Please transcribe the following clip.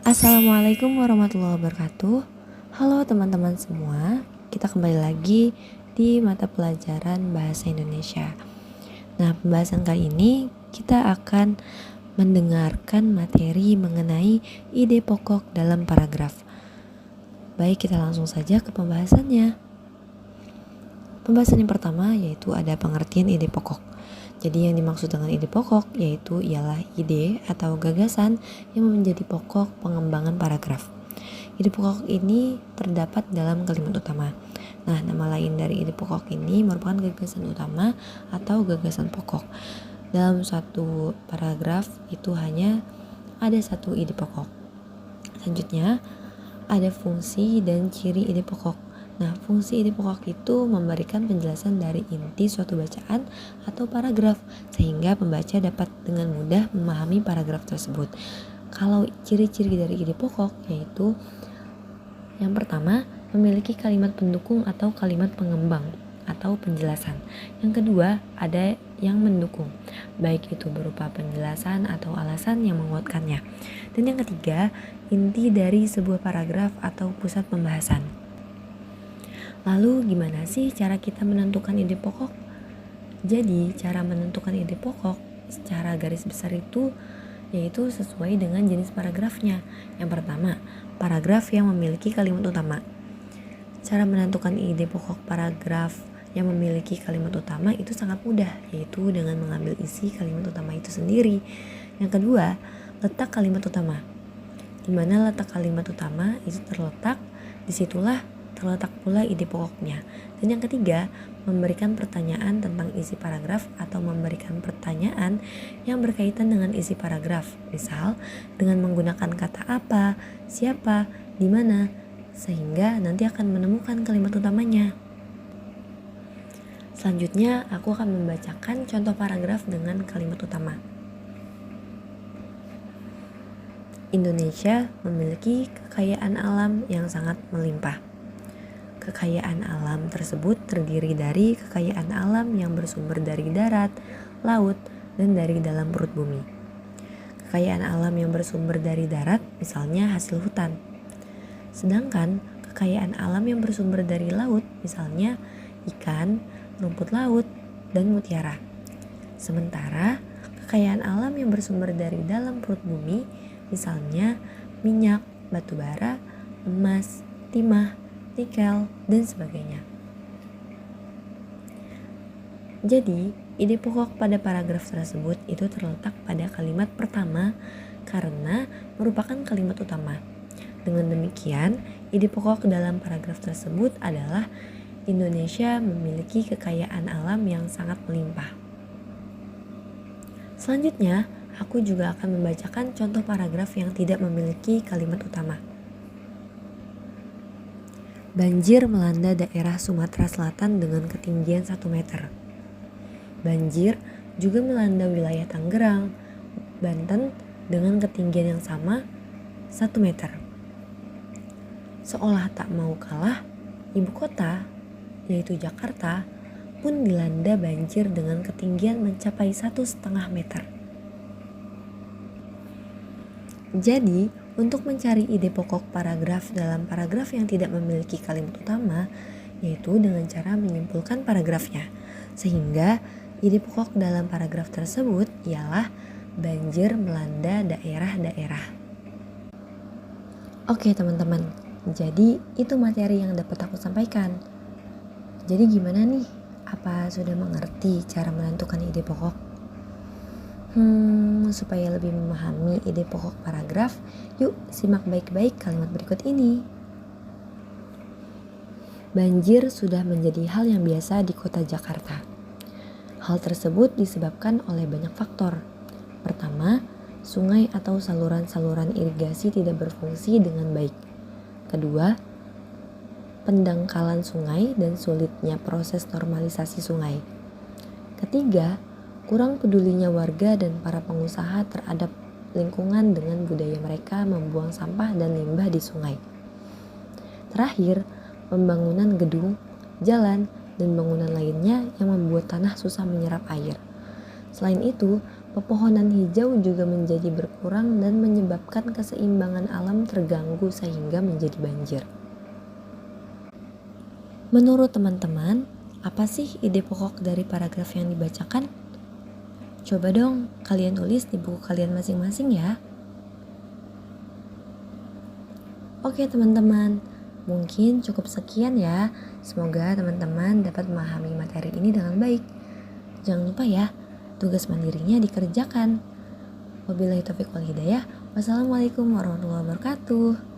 Assalamualaikum warahmatullahi wabarakatuh. Halo teman-teman semua, kita kembali lagi di mata pelajaran Bahasa Indonesia. Nah, pembahasan kali ini kita akan mendengarkan materi mengenai ide pokok dalam paragraf. Baik, kita langsung saja ke pembahasannya. Pembahasan yang pertama yaitu ada pengertian ide pokok. Jadi yang dimaksud dengan ide pokok yaitu ialah ide atau gagasan yang menjadi pokok pengembangan paragraf. Ide pokok ini terdapat dalam kalimat utama. Nah, nama lain dari ide pokok ini merupakan gagasan utama atau gagasan pokok. Dalam suatu paragraf itu hanya ada satu ide pokok. Selanjutnya, ada fungsi dan ciri ide pokok. Nah, fungsi ide pokok itu memberikan penjelasan dari inti suatu bacaan atau paragraf sehingga pembaca dapat dengan mudah memahami paragraf tersebut. Kalau ciri-ciri dari ide pokok yaitu yang pertama, memiliki kalimat pendukung atau kalimat pengembang atau penjelasan. Yang kedua, ada yang mendukung, baik itu berupa penjelasan atau alasan yang menguatkannya. Dan yang ketiga, inti dari sebuah paragraf atau pusat pembahasan. Lalu gimana sih cara kita menentukan ide pokok? Jadi cara menentukan ide pokok secara garis besar itu yaitu sesuai dengan jenis paragrafnya. Yang pertama, paragraf yang memiliki kalimat utama. Cara menentukan ide pokok paragraf yang memiliki kalimat utama itu sangat mudah, yaitu dengan mengambil isi kalimat utama itu sendiri. Yang kedua, letak kalimat utama. Di mana letak kalimat utama itu terletak, disitulah terletak pula ide pokoknya. Dan yang ketiga, memberikan pertanyaan tentang isi paragraf atau memberikan pertanyaan yang berkaitan dengan isi paragraf. Misal, dengan menggunakan kata apa, siapa, di mana, sehingga nanti akan menemukan kalimat utamanya. Selanjutnya, aku akan membacakan contoh paragraf dengan kalimat utama. Indonesia memiliki kekayaan alam yang sangat melimpah. Kekayaan alam tersebut terdiri dari kekayaan alam yang bersumber dari darat, laut, dan dari dalam perut bumi. Kekayaan alam yang bersumber dari darat misalnya hasil hutan. Sedangkan kekayaan alam yang bersumber dari laut misalnya ikan, rumput laut, dan mutiara. Sementara kekayaan alam yang bersumber dari dalam perut bumi misalnya minyak, batu bara, emas, timah, nikel, dan sebagainya. Jadi, ide pokok pada paragraf tersebut itu terletak pada kalimat pertama karena merupakan kalimat utama. Dengan demikian, ide pokok dalam paragraf tersebut adalah Indonesia memiliki kekayaan alam yang sangat melimpah. Selanjutnya, aku juga akan membacakan contoh paragraf yang tidak memiliki kalimat utama. Banjir melanda daerah Sumatera Selatan dengan ketinggian 1 meter. Banjir juga melanda wilayah Tangerang, Banten dengan ketinggian yang sama 1 meter. Seolah tak mau kalah, ibu kota, yaitu Jakarta, pun dilanda banjir dengan ketinggian mencapai 1,5 meter. Jadi, untuk mencari ide pokok paragraf dalam paragraf yang tidak memiliki kalimat utama, yaitu dengan cara menyimpulkan paragrafnya. Sehingga ide pokok dalam paragraf tersebut ialah banjir melanda daerah-daerah. Oke teman-teman, jadi itu materi yang dapat aku sampaikan. Jadi gimana nih? Apa sudah mengerti cara menentukan ide pokok? Supaya lebih memahami ide pokok paragraf, yuk simak baik-baik kalimat berikut ini. Banjir sudah menjadi hal yang biasa di kota Jakarta. Hal tersebut disebabkan oleh banyak faktor. Pertama, sungai atau saluran-saluran irigasi tidak berfungsi dengan baik. Kedua, pendangkalan sungai dan sulitnya proses normalisasi sungai. Ketiga, kurang pedulinya warga dan para pengusaha terhadap lingkungan dengan budaya mereka membuang sampah dan limbah di sungai. Terakhir, pembangunan gedung, jalan, dan bangunan lainnya yang membuat tanah susah menyerap air. Selain itu, Pepohonan hijau juga menjadi berkurang dan menyebabkan keseimbangan alam terganggu sehingga menjadi banjir. Menurut teman-teman, apa sih ide pokok dari paragraf yang dibacakan? Coba dong kalian tulis di buku kalian masing-masing ya. Oke teman-teman, mungkin cukup sekian ya. Semoga teman-teman dapat memahami materi ini dengan baik. Jangan lupa ya, tugas mandirinya dikerjakan. Wabillahi taufiq wal hidayah. Wassalamualaikum warahmatullahi wabarakatuh.